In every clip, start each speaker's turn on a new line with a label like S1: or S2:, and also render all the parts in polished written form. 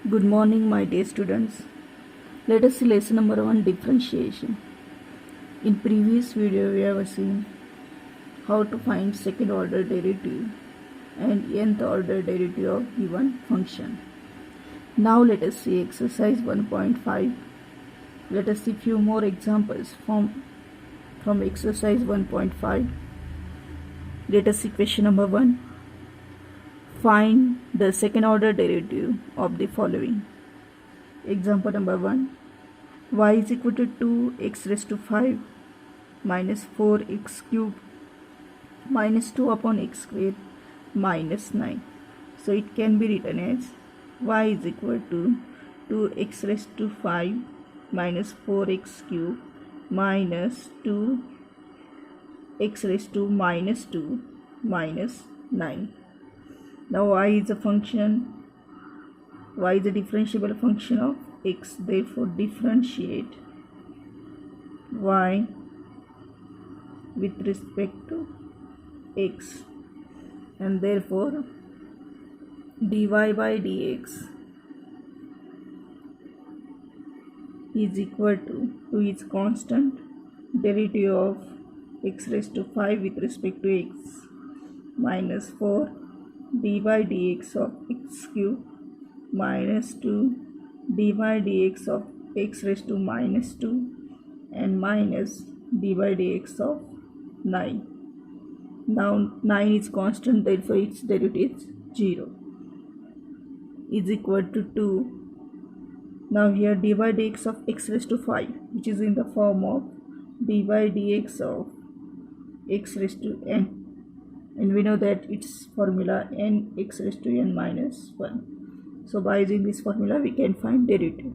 S1: Good morning, my dear students. Let us see lesson number 1, differentiation. In previous video, we have seen how to find second order derivative and nth order derivative of given function. Now let us see exercise 1.5. Let us see few more examples from exercise 1.5. Let us see question number 1. Find the second order derivative of the following. Example number 1. Y is equal to 2x raised to 5 minus 4x cubed minus 2 upon x square minus 9. So it can be written as y is equal to 2x raised to 5 minus 4x cubed minus 2x raised to minus 2 minus 9. Now y is a function, y is a differentiable function of x, therefore differentiate y with respect to x, and therefore dy by dx is equal to its constant, derivative of x raised to 5 with respect to x minus 4 dy dx of x cube minus 2 dy dx of x raised to minus 2 and minus dy dx of 9. Now 9 is constant, therefore its derivative is 0, is equal to 2. Now here dy dx of x raised to 5, which is in the form of dy dx of x raised to n, and we know that its formula n x raised to n minus 1. So by using this formula we can find derivative.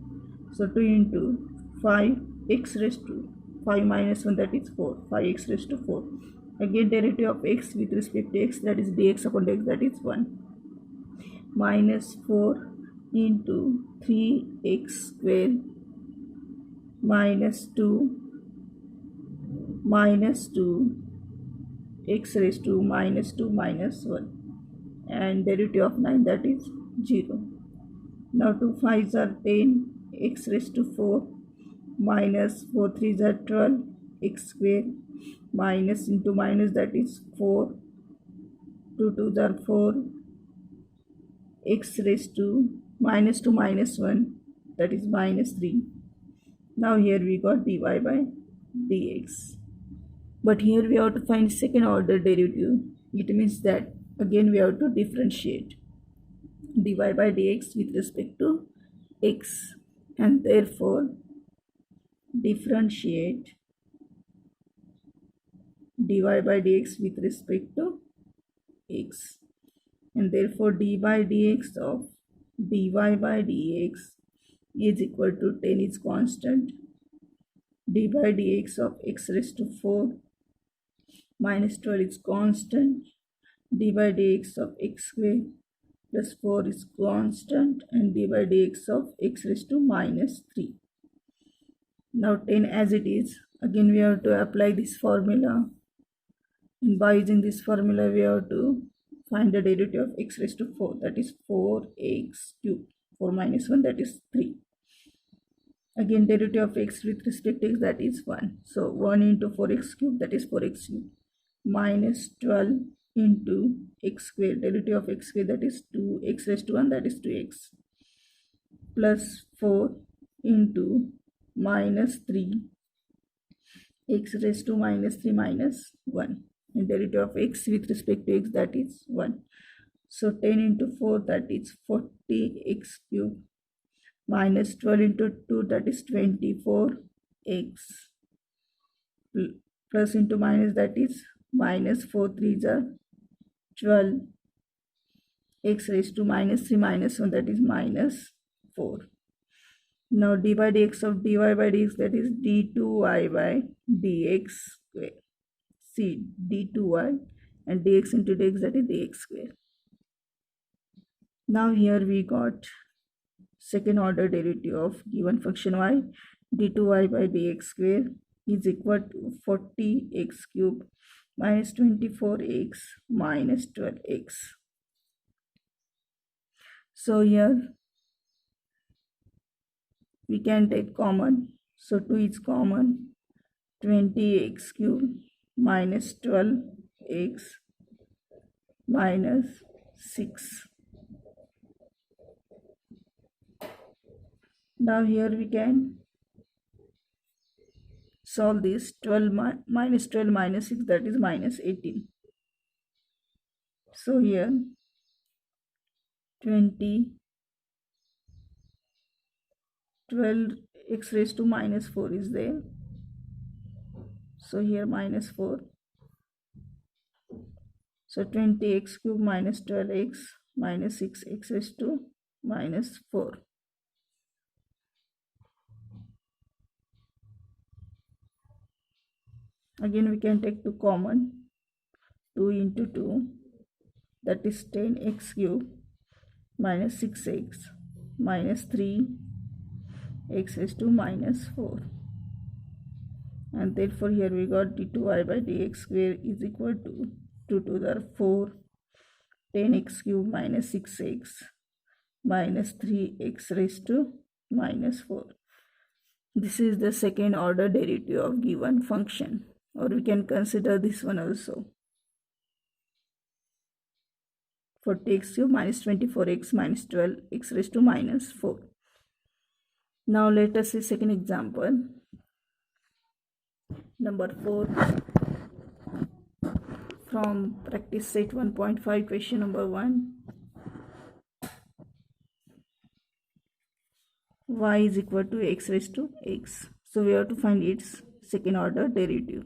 S1: So 2 into 5 x raised to 5 minus 1, that is 4, 5x raised to 4. Again derivative of x with respect to x, that is dx upon dx, that is 1, minus 4 into 3x square minus 2 x raised to minus 2 minus 1, and derivative of 9, that is 0. Now 2 5s are 10, x raised to 4 minus 4 3s are 12, x square minus into minus, that is 4, 2 2s are 4, x raised to minus 2 minus 1, that is minus 3. Now here we got dy by dx. But here we have to find second order derivative. It means that again we have to differentiate dy by dx with respect to x, and therefore differentiate dy by dx with respect to x, and therefore dy by dx of dy by dx is equal to 10 is constant, dy by dx of x raised to 4 minus 12 is constant, dy by dx of x square plus 4 is constant, and dy by dx of x raised to minus 3. Now 10 as it is, again we have to apply this formula, and by using this formula we have to find the derivative of x raised to 4, that is 4x cubed, 4 minus 1, that is 3. Again derivative of x with respect to x, that is 1. So 1 into 4x cubed, that is 4x cubed, minus 12 into x square, derivative of x square, that is 2x raised to 1, that is 2x, plus 4 into minus 3 x raised to minus 3 minus 1, and derivative of x with respect to x, that is 1. So 10 into 4, that is 40x cubed, minus 12 into 2, that is 24x, plus into minus, that is minus 4 3s are 12, x raised to minus 3 minus 1, that is minus 4. Now dy by dx of dy by dx, that is d2y by dx square. See, d2y and dx into dx, that is dx square. Now here we got second order derivative of given function y, d2y by dx square is equal to 40x cubed minus 24x minus 12x. So here we can take common. So 2 is common. 20x cube minus 12x minus 6. Now here we can solve this. 12 minus 12 minus 6, that is minus 18. So here 20 12x raised to minus 4 is there. So here minus 4. So 20x cube minus 12x minus 6x raised to minus 4. Again we can take 2 common. 2 into 2, that is 10x cube minus 6x minus 3x raised to minus 4. And therefore here we got d2y by dx square is equal to 2 to the 4 10x cube minus 6x minus 3x raised to minus 4. This is the second order derivative of given function, or we can consider this one also. 40x cube minus 24x minus 12x raised to minus 4. Now let us see second example. Number 4 from practice set 1.5, question number 1. Y is equal to x raised to x. So we have to find its second order derivative.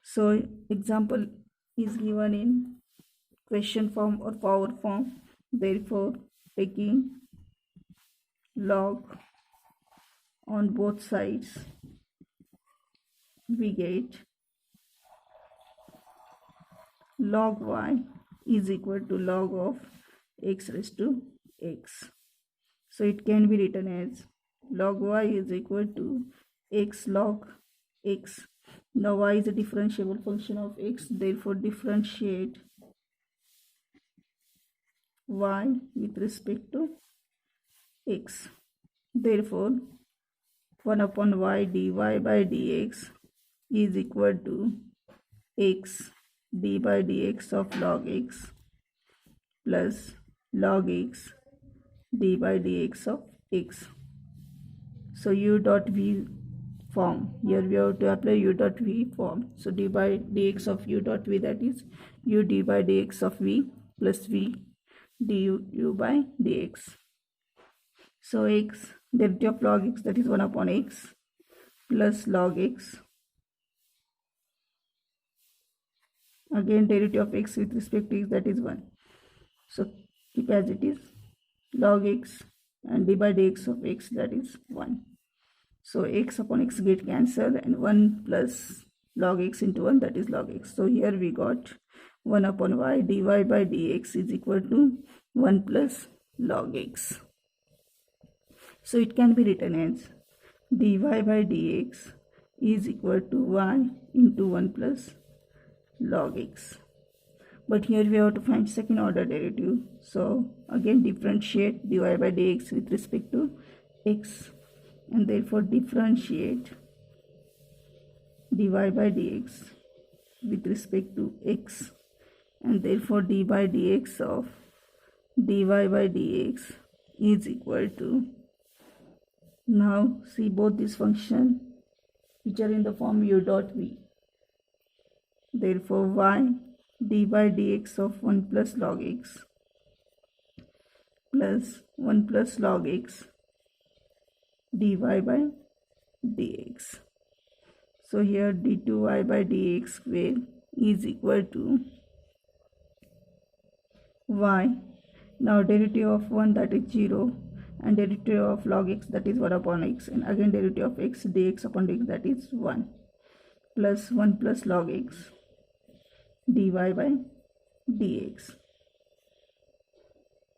S1: So example is given in question form or power form. Therefore taking log on both sides, we get log y is equal to log of x raised to x. So it can be written as log y is equal to x log x. Now y is a differentiable function of x, therefore differentiate y with respect to x. Therefore 1 upon y dy by dx is equal to x d by dx of log x plus log x d by dx of x. So u dot v form, here we have to apply u dot v form. So d by dx of u dot v, that is u d by dx of v plus v du by dx. So x, derivative of log x, that is 1 upon x plus log x. Again derivative of x with respect to x, that is 1. So keep as it is, log x and d by dx of x, that is 1. So x upon x get cancelled and 1 plus log x into 1, that is log x. So here we got 1 upon y dy by dx is equal to 1 plus log x. So it can be written as dy by dx is equal to y into 1 plus log x. But here we have to find second order derivative. So again differentiate dy by dx with respect to x, and therefore differentiate dy by dx with respect to x, and therefore d by dx of dy by dx is equal to, now see both these functions which are in the form u dot v. Therefore y d by dx of 1 plus log x plus 1 plus log x dy by dx. So here d2y by dx square is equal to y. Now derivative of 1, that is 0, and derivative of log x, that is 1 upon x, and again derivative of x dx upon dx, that is 1 plus 1 plus log x dy by dx.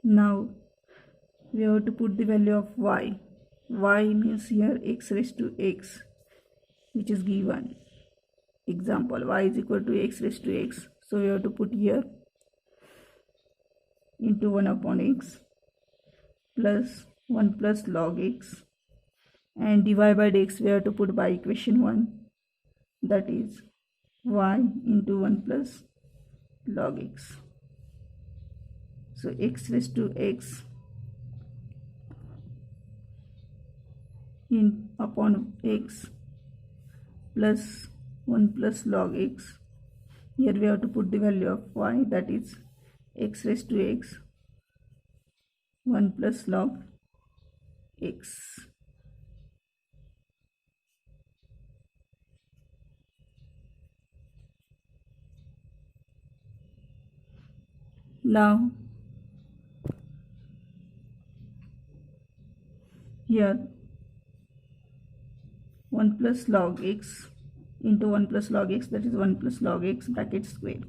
S1: Now we have to put the value of y. Y means here x raised to x, which is given. Example, y is equal to x raised to x. So we have to put here into 1 upon x plus 1 plus log x and dy by dx we have to put by equation 1, that is y into 1 plus log x. So x raised to x in upon x plus 1 plus log x. Here we have to put the value of y, that is x raised to x 1 plus log x. Now here 1 plus log x into 1 plus log x, that is 1 plus log x bracket square.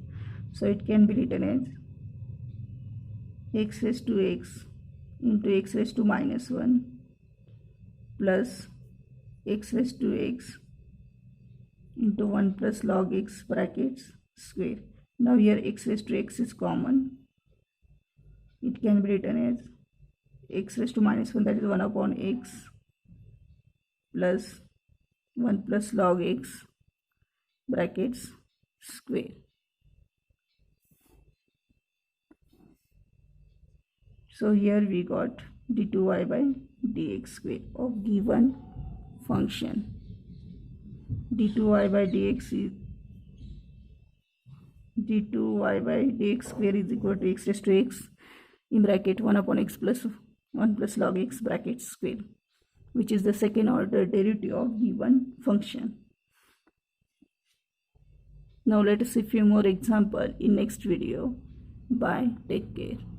S1: So it can be written as x raised to x into x raised to minus 1 plus x raised to x into 1 plus log x brackets square. Now here x raised to x is common. It can be written as x raised to minus 1, that is 1 upon x plus 1 plus log x brackets square. So here we got d2y by dx square of given function. d2y by dx is d2y by dx square is equal to x raised to x in bracket 1 upon x plus 1 plus log x bracket square, which is the second order derivative of given function. Now let us see few more examples in next video. Bye. Take care.